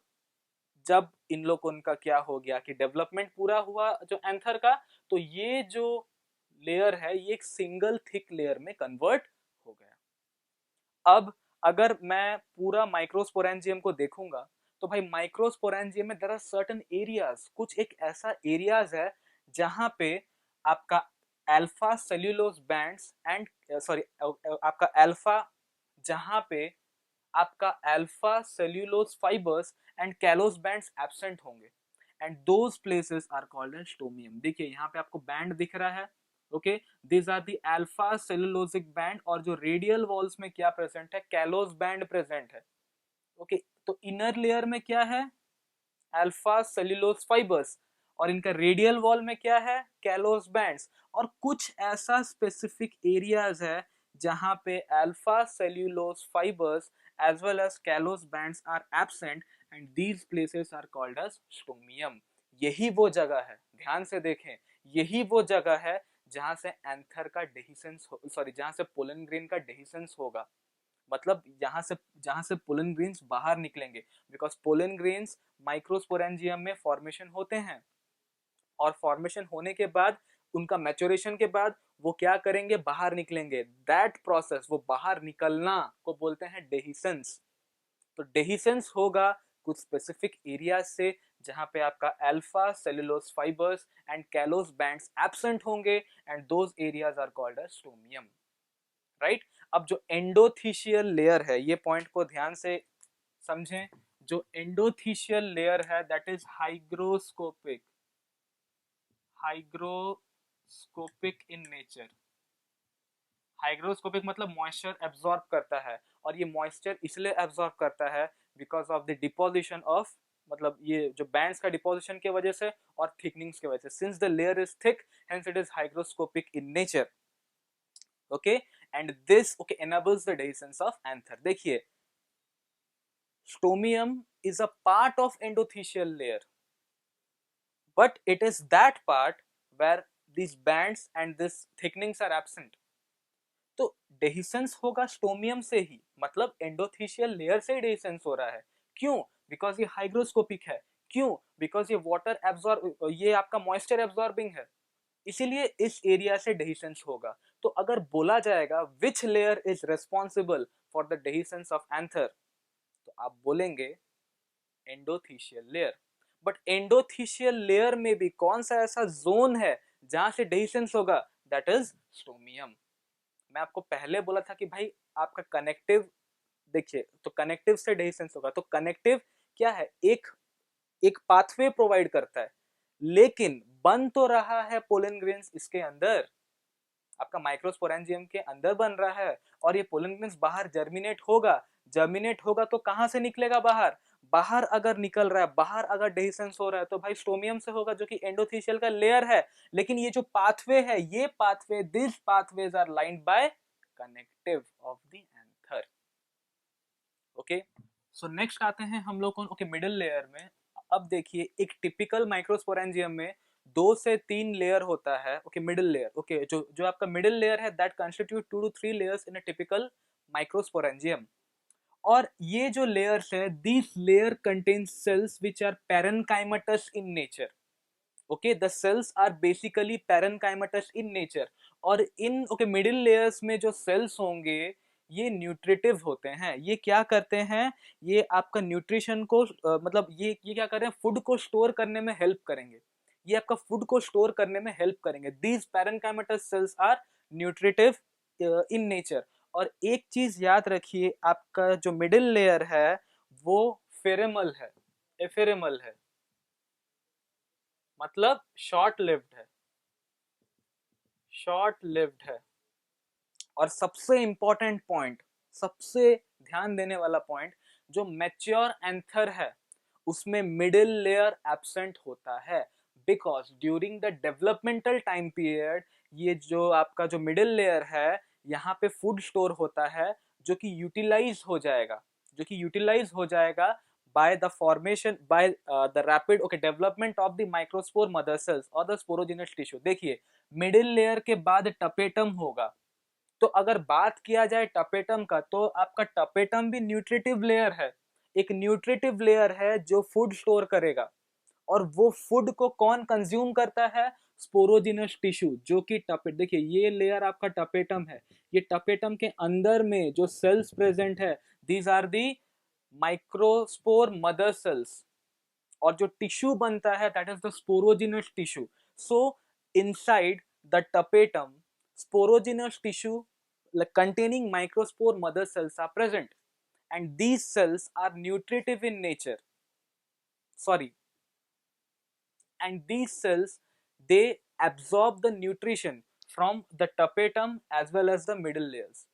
जब इन लोग को उनका क्या हो गया कि डेवलपमेंट पूरा हुआ जो एंथर का, तो ये जो लेयर है ये एक सिंगल थिक लेयर में कन्वर्ट हो गया। अब अगर मैं पूरा माइक्रोस्पोरेंजियम को देखूंगा तो भाई माइक्रोस्पोरेंजियम में देयर आर सर्टेन एरियाज, कुछ एक ऐसा एरियाज है जहां पे आपका alpha cellulose bands and sorry आपका अल्फा, जहां पे आपका alpha cellulose fibres and callose bands absent होंगे, and those places are called as stomium. देखिए यहाँ पे आपको बैंड दिख रहा है, okay, this are the alpha cellulosic band, और जो रेडियल वॉल्स में क्या प्रेजेंट है, कैलोस बैंड प्रेजेंट है, ओके। तो इनर लेयर में क्या है, अल्फा सेल्यूलोज फाइबर्स, और इनका रेडियल वॉल में क्या है, कैलोस बैंड्स। और कुछ ऐसा स्पेसिफिक एरियाज है जहां पे alpha cellulose fibres as well as callose bands are absent, and these places are called as stomium. यही वो जगह है, ध्यान से देखें, यही वो जगह है जहां से एंथर का डेहिसेंस सॉरी जहां से पोलन ग्रेन का डेहिसेंस होगा। मतलब जहां से पोलन ग्रेन्स बाहर निकलेंगे, बिकॉज पोलन ग्रेन्स माइक्रोस्पोरेंजियम में फॉर्मेशन होते हैं। और फॉर्मेशन होने के बाद, उनका मैच्योरेशन के बाद वो क्या करेंगे, बाहर निकलेंगे। दैट प्रोसेस, वो बाहर निकलना को बोलते हैं डेहिसेंस। तो डेहिसेंस होगा कुछ स्पेसिफिक एरिया से जहां पे आपका alpha cellulose fibres and callose bands absent होंगे, and those areas are called as stomium, right. अब जो एंडोथीशियल लेयर है, ये पॉइंट को ध्यान से समझें। जो एंडोथीशियल लेयर है that is hygroscopic, hygroscopic in nature. Hygroscopic मतलब मॉइस्चर एब्जॉर्ब करता है, और ये मॉइस्चर इसलिए एब्जॉर्ब करता है because of the deposition of, मतलब ये जो बैंड्स का डिपोजिशन की वजह से और थिकनिंग्स की वजह से। Since the layer is thick, hence it is hygroscopic in nature. Okay, and this okay enables the dehiscence of anther। देखिए, stomium is a part of endothelial layer, but it is that part where these bands and this thickenings are absent। तो dehiscence होगा stomium से ही, मतलब एंडोथीशियल layer से ही dehiscence हो रहा है। क्यों? बिकॉज ये हाइग्रोस्कोपिक है। क्यों? बिकॉज ये वाटर एब्जॉर्ब, ये आपका मॉइस्चर एब्जॉर्बिंग है, इसीलिए इस एरिया से डेहिसेंस होगा। तो अगर बोला जाएगा which layer is responsible for the dehiscence of anther, तो आप बोलेंगे एंडोथीशियल लेयर। बट एंडोथीशियल लेयर में भी कौन सा ऐसा जोन है जहां से डेहिसेंस होगा? That is stomium. मैं आपको पहले बोला था कि भाई आपका कनेक्टिव, देखिए तो कनेक्टिव से डेहिसेंस होगा। तो कनेक्टिव क्या है? एक पाथवे प्रोवाइड करता है, लेकिन बन तो रहा है पोलन ग्रेन्स इसके अंदर, आपका माइक्रोस्पोरेंजियम के अंदर बन रहा है, और ये पोलन ग्रेन्स बाहर जर्मिनेट होगा। जर्मिनेट होगा तो कहां से निकलेगा बाहर? बाहर अगर निकल रहा है, बाहर अगर डेहिसेंस हो रहा है तो भाई स्टोमियम से होगा, जो कि एंडोथीशियल का लेयर है। लेकिन ये जो पाथवे है, ये pathway, this pathways are lined by connective of the anther. Okay, so next आते हैं हम लोग ओके मिडिल लेयर में। अब देखिए, एक टिपिकल माइक्रोस्पोरेंजियम में 2 से 3 लेयर होता है। ओके, मिडिल लेयर, ओके, जो जो आपका मिडिल लेयर है that constitute 2 to 3 layers in a typical microsporangium. और ये जो लेयर्स है, this layer contains cells which are parenchymatous in nature. Okay, the cells are basically parenchymatous in nature. और इन ओके मिडिल लेयर्स में जो sales होंगे, ये न्यूट्रिटिव होते हैं। ये क्या करते हैं? ये आपका न्यूट्रिशन को मतलब ये क्या कर रहे हैं? फूड को स्टोर करने में हेल्प करेंगे। ये आपका फूड को स्टोर करने में हेल्प करेंगे। These parenchymatous cells are nutritive in nature. और एक चीज याद रखिए, आपका जो मिडिल लेयर है वो फेरेमल है, एफेरेमल है, मतलब शॉर्ट लिव्ड है, शॉर्ट लिव्ड है। और सबसे इंपॉर्टेंट पॉइंट, सबसे ध्यान देने वाला पॉइंट, जो मैच्योर एंथर है उसमें मिडिल लेयर एब्सेंट होता है, because during the developmental time period ये जो आपका जो मिडिल लेयर है, यहाँ पे फूड स्टोर होता है, जो कि यूटिलाइज हो जाएगा, जो कि यूटिलाइज हो जाएगा by the formation by the rapid okay development of the microspore mother cells or the sporogenous tissue। देखिए, मिडिल लेयर के बाद टपेटम होगा। तो अगर बात किया जाए टपेटम का, तो आपका टपेटम भी न्यूट्रिटिव लेयर है, एक न्यूट्रिटिव लेयर है जो फूड स्टोर करेगा। और वो फूड को कौन कंज्यूम करता है? स्पोरोजिनस टिश्यू, जो कि टपेट, देखिए ये लेयर आपका टपेटम है, ये टपेटम के अंदर में जो सेल्स प्रेजेंट है, these are the microspore mother cells. और जो टिश्यू बनता है that is the sporogenous tissue. So inside the tapetum sporogenous tissue like containing microspore mother cells are present, and these cells are nutritive in nature, sorry, and these cells they absorb the nutrition from the tapetum as well as the middle layers।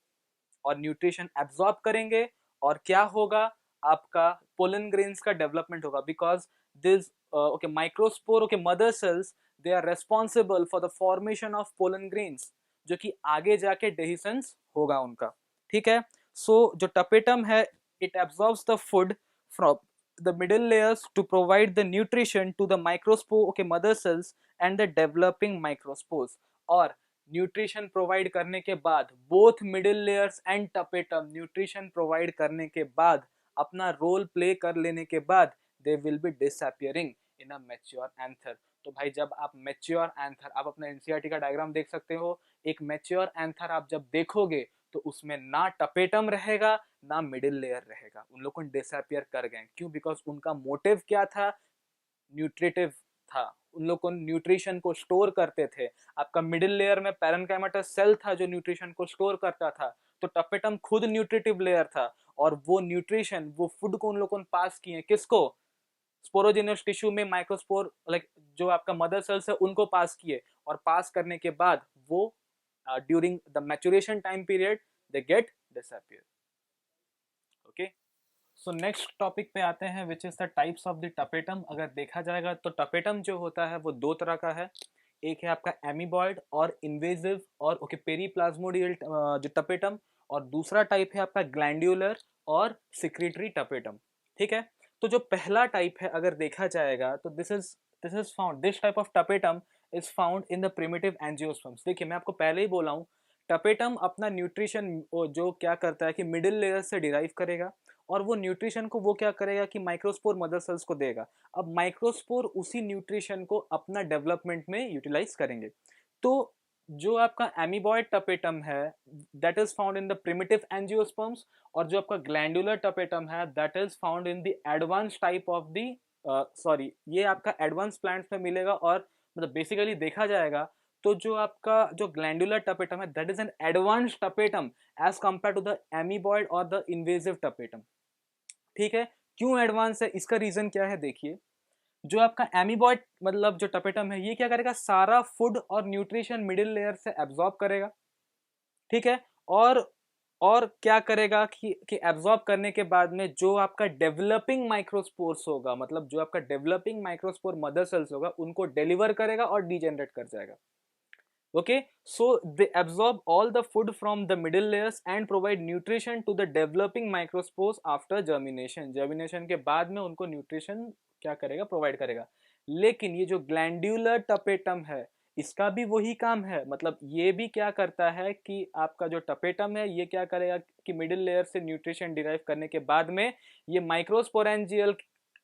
और nutrition absorb करेंगे, और क्या होगा? आपका pollen grains का development होगा, because this okay microspore okay mother cells they are responsible for the formation of pollen grains, जो कि आगे जाके डेहिसेंस होगा उनका। ठीक है, सो जो टपेटम है, it absorbs the food from the middle layers to provide the nutrition to the microspore okay mother cells and the developing microspores। और न्यूट्रिशन प्रोवाइड करने के बाद, both middle layers and tapetum nutrition provide करने के बाद, अपना role play कर लेने के बाद, they will be disappearing in a mature anther. तो भाई जब आप मैच्योर एंथर, आप अपने एनसीईआरटी का डायग्राम देख सकते हो, एक मैच्योर एंथर आप जब देखोगे तो उसमें ना टपेटम रहेगा ना मिडिल लेयर रहेगा, उन लोगों ने डिसअपियर कर गए। क्यों? बिकॉज उनका मोटिव क्या था? न्यूट्रिटिव था, उन लोग को न्यूट्रिशन को स्टोर करते थे। आपका मिडिल लेयर में पैरेन्काइमेटस सेल था जो न्यूट्रिशन को स्टोर करता था, तो टपेटम खुद न्यूट्रिटिव लेयर था, और वो न्यूट्रिशन, वो फूड को उन लोगों ने पास किए किसको? स्पोरोजिनस टिश्यू में माइक्रोस्पोर, लाइक जो आपका मदर सेल्स है उनको पास किए, और पास करने के बाद वो during the maturation time period they get disappear. Okay, so next topic पे आते हैं, which is the types of the tapetum. अगर देखा जाएगा तो टपेटम जो होता है वो दो तरह का है, एक है आपका एमीबॉइड और इन्वेजिव और ओके पेरीप्लाज्मोडियल जो टपेटम, और दूसरा टाइप है आपका ग्लैंड्यूलर और सिक्रीटरी टपेटम। ठीक है, तो जो पहला टाइप है अगर देखा जाएगा तो this is found, this type of tapetum is found in the primitive angiosperms. देखिए मैं आपको पहले ही बोला हूँ, टपेटम अपना न्यूट्रिशन जो क्या करता है कि मिडिल लेयर से डिराइव करेगा, और वो न्यूट्रिशन को वो क्या करेगा कि माइक्रोस्पोर मदर सेल्स को देगा। अब माइक्रोस्पोर उसी न्यूट्रिशन को अपना डेवलपमेंट में यूटिलाइज करेंगे। तो जो आपका एमीबॉयड टपेटम है that is found in the primitive angiosperms, और जो आपका ग्लैंडुलर टपेटम है that is found in the advance type of the sorry ये आपका एडवांस प्लांट्स में मिलेगा। और मतलब बेसिकली देखा जाएगा तो जो आपका जो ग्लैंडुलर टपेटम है that is an advance tapetum as compare to the amoeboid और द इन्वेजिव टपेटम। ठीक है, क्यों एडवांस है, इसका रीजन क्या है? देखिए जो आपका एमीबॉयड मतलब जो टपेटम है ये क्या करेगा, सारा फूड और न्यूट्रिशन मिडिल लेयर से एब्जॉर्ब करेगा। ठीक है, और क्या करेगा कि एब्जॉर्ब करने के बाद में जो आपका डेवलपिंग माइक्रोस्पोर्स होगा, मतलब जो आपका डेवलपिंग माइक्रोस्पोर मदर सेल्स होगा उनको डिलीवर करेगा और डीजेनरेट कर जाएगा। Okay, so they absorb all the food from the middle layers and provide nutrition to the developing microspores after germination। germination के बाद में उनको nutrition क्या करेगा, provide करेगा। लेकिन ये जो glandular tapetum है इसका भी वही काम है, मतलब ये भी क्या करता है कि आपका जो टपेटम है ये क्या करेगा कि मिडिल लेयर से न्यूट्रिशन डिराइव करने के बाद में ये माइक्रोस्पोरेंजियल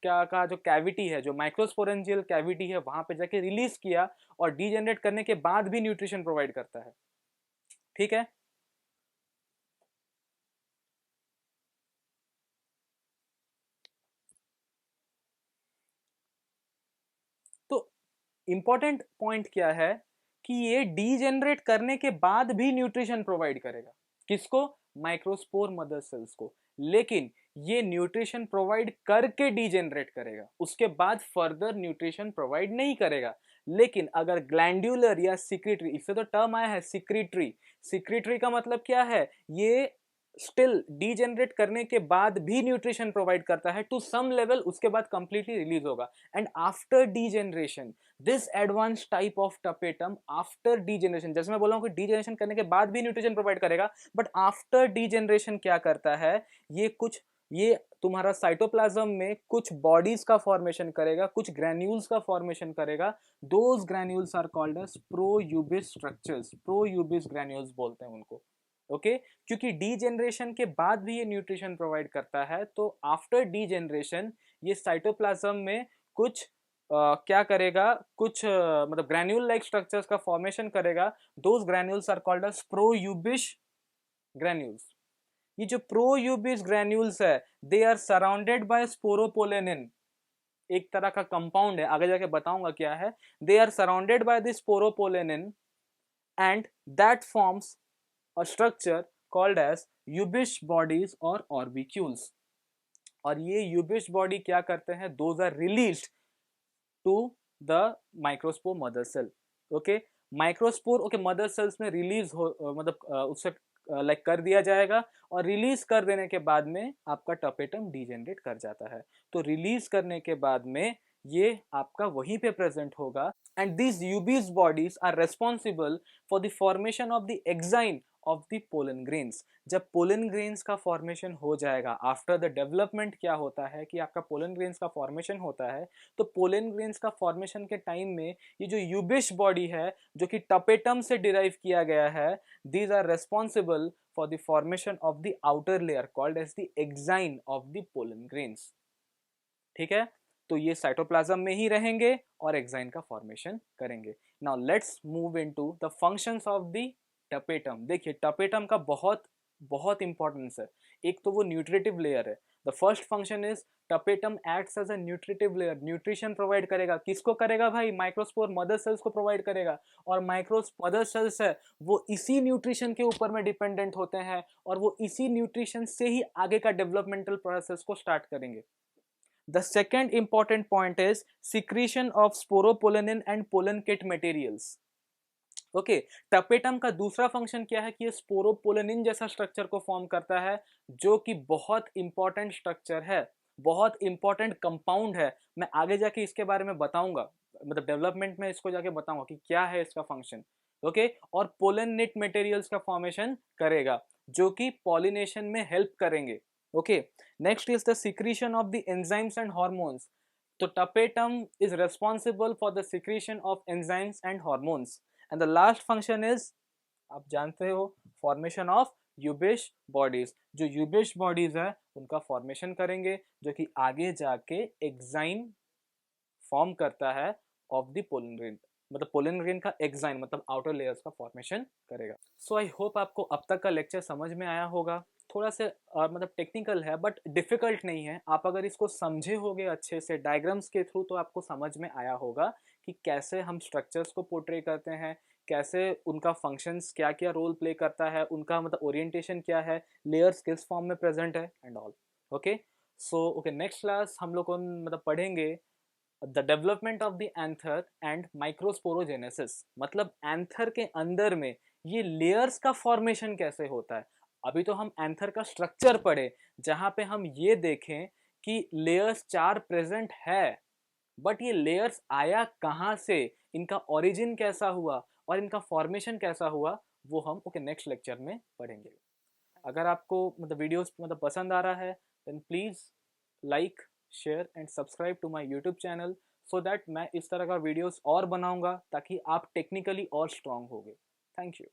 का जो कैविटी है, जो माइक्रोस्पोरेंजियल कैविटी है वहां पे जाके रिलीज किया और डीजेनरेट करने के बाद भी न्यूट्रिशन प्रोवाइड करता है। ठीक है, तो इंपॉर्टेंट पॉइंट क्या है कि ये डीजेनरेट करने के बाद भी न्यूट्रिशन प्रोवाइड करेगा। किसको? माइक्रोस्पोर मदर सेल्स को। लेकिन ये न्यूट्रिशन प्रोवाइड करके डीजेनरेट करेगा, उसके बाद फर्दर न्यूट्रिशन प्रोवाइड नहीं करेगा। लेकिन अगर ग्लैंड्यूलर या सिक्रीटरी, इससे तो टर्म आया है सिक्रीटरी, सिक्रीटरी का मतलब क्या है, ये स्टिल डीजेनरेट करने के बाद भी न्यूट्रिशन प्रोवाइड करता है टू सम लेवल, उसके बाद कंप्लीटली रिलीज होगा। And after degeneration this advance type of tapetum after degeneration, जैसे मैं बोला हूं कि डीजेनरेशन करने के बाद भी न्यूट्रिशन प्रोवाइड करेगा, बट आफ्टर डीजेनरेशन क्या करता है, ये तुम्हारा साइटोप्लाज्म में कुछ बॉडीज का फॉर्मेशन करेगा, कुछ ग्रैन्यूल्स का फॉर्मेशन करेगा। Those granules are called as proubisch structures, proubisch granules बोलते हैं उनको। ओके क्योंकि डीजेनरेशन के बाद भी ये न्यूट्रिशन प्रोवाइड करता है, तो आफ्टर डीजेनरेशन ये साइटोप्लाज्म में कुछ क्या करेगा, कुछ मतलब ग्रैन्यूल लाइक स्ट्रक्चर्स का फॉर्मेशन करेगा। Those granules are called as proubisch granules. ये जो प्रोयूबिस ग्रैन्यूल्स है they are surrounded by sporopollenin, एक तरह का कंपाउंड है, आगे जाके बताऊंगा क्या है। They are surrounded by this sporopollenin and that forms a structure called as Yubish bodies or orbicules। और ये यूबिश बॉडी क्या करते हैं, those are released to the microspore mother cell. Okay, microspore okay mother cells में release हो मतलब उससे like कर दिया जाएगा, और रिलीज कर देने के बाद में आपका टपेटम डीजेनरेट कर जाता है। तो रिलीज करने के बाद में ये आपका वहीं पे प्रेजेंट होगा। And these UBs bodies are responsible for the formation of the exine of the pollen grains। जब पोलन ग्रेन्स का फॉर्मेशन हो जाएगा आफ्टर द डेवलपमेंट, क्या होता है कि आपका पोलन ग्रेन्स का फॉर्मेशन होता है, तो पोलन ग्रेन्स का फॉर्मेशन के टाइम में ये जो यूबिश बॉडी है जो कि टपेटम से डिराइव किया गया है, these are responsible for the formation of the outer layer called as the exine of the pollen grains. ठीक है, तो ये साइटोप्लाज्म में ही रहेंगे और एक्साइन का फॉर्मेशन करेंगे। Now let's move into the functions of the tapetum. देखिए टपेटम का बहुत बहुत इंपॉर्टेंस है। एक तो वो न्यूट्रिटिव लेयर है। The first function is tapetum acts as a nutritive layer, nutrition provide करेगा। किसको करेगा भाई? माइक्रोस्पोर मदर सेल्स को प्रोवाइड करेगा। और माइक्रोस मदर सेल्स है वो इसी न्यूट्रिशन के ऊपर में डिपेंडेंट होते हैं और वो इसी न्यूट्रिशन से ही आगे का डेवलपमेंटल प्रोसेस को स्टार्ट करेंगे। The second important point is secretion of sporopollenin and pollen kit materials. Okay tapetum का दूसरा फंक्शन क्या है कि ये स्पोरोपोलेनिन जैसा स्ट्रक्चर को फॉर्म करता है, जो कि बहुत इंपॉर्टेंट स्ट्रक्चर है, बहुत इंपॉर्टेंट कंपाउंड है। मैं आगे जाके इसके बारे में बताऊंगा, मतलब डेवलपमेंट में इसको जाके बताऊंगा कि क्या है इसका फंक्शन। ओके और पोलन निट मटेरियल्स का फॉर्मेशन करेगा जो कि पॉलिनेशन में हेल्प करेंगे। Okay next is the secretion of the enzymes and hormones. तो tapetum is responsible for the secretion of enzymes and hormones. And the last function is, आप जानते हो, फॉर्मेशन ऑफ यूबिश बॉडीज। जो यूबिश बॉडीज है उनका formation करेंगे जो कि आगे जाके एक्साइन फॉर्म करता है ऑफ द पोलन ग्रेन, मतलब पोलन ग्रेन का एक्साइन मतलब आउटर लेयर्स का फॉर्मेशन करेगा। सो आई होप आपको अब तक का लेक्चर समझ में आया होगा। थोड़ा से मतलब टेक्निकल है बट डिफिकल्ट नहीं है। आप अगर इसको समझे होगे अच्छे से डायग्राम्स के थ्रू तो आपको समझ में आया होगा कि कैसे हम स्ट्रक्चर्स को पोर्ट्रे करते हैं, कैसे उनका फंक्शंस क्या क्या रोल प्ले करता है, उनका मतलब ओरिएंटेशन क्या है, लेयर्स किस फॉर्म में प्रेजेंट है and all. Okay so okay next class हम लोग मतलब पढ़ेंगे the development of the anther and microsporogenesis. मतलब एंथर के अंदर में ये लेयर्स का फॉर्मेशन कैसे होता है। अभी तो हम एंथर का स्ट्रक्चर पढ़े जहां पे हम ये देखें कि लेयर्स 4 प्रेजेंट है, बट ये लेयर्स आया कहाँ से, इनका ओरिजिन कैसा हुआ और इनका फॉर्मेशन कैसा हुआ, वो हम ओके नेक्स्ट लेक्चर में पढ़ेंगे। अगर आपको मतलब वीडियोस मतलब पसंद आ रहा है then please like share and subscribe to my YouTube channel so that मैं इस तरह का वीडियोस और बनाऊंगा ताकि आप टेक्निकली और स्ट्रांग होगे। Thank you.